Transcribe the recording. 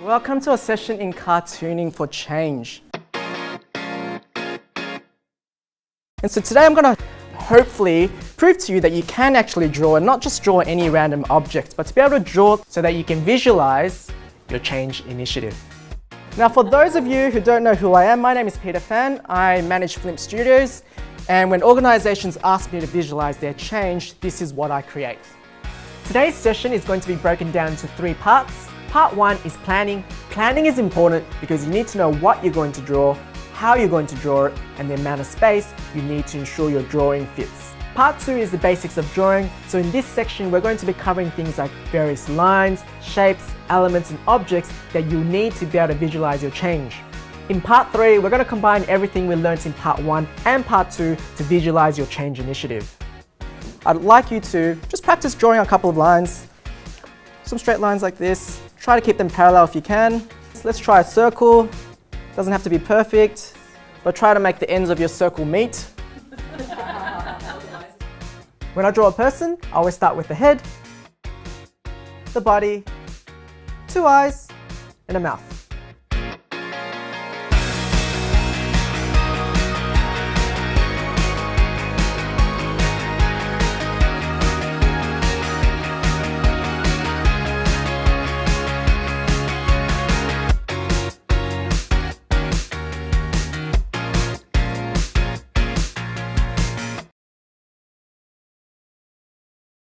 Welcome to a session in cartooning for change. And so today I'm going to hopefully prove to you that you can actually draw, and not just draw any random object, but to be able to draw so that you can visualize your change initiative. Now, for those of you who don't know who I am, my name is Phan. I manage FLIMP Studios, and when organizations ask me to visualize their change, this is what I create. Today's session is going to be broken down into 3 parts. Part 1 is planning. Planning is important because you need to know what you're going to draw, how you're going to draw it, and the amount of space you need to ensure your drawing fits. Part 2 is the basics of drawing. So in this section, we're going to be covering things like various lines, shapes, elements, and objects that you need to be able to visualize your change. In Part 3, we're going to combine everything we learned in Part 1 and Part 2 to visualize your change initiative. I'd like you to just practice drawing a couple of lines, some straight lines like this. Try to keep them parallel if you can. So let's try a circle. Doesn't have to be perfect, but try to make the ends of your circle meet. When I draw a person, I always start with the head, the body, 2 eyes, and a mouth.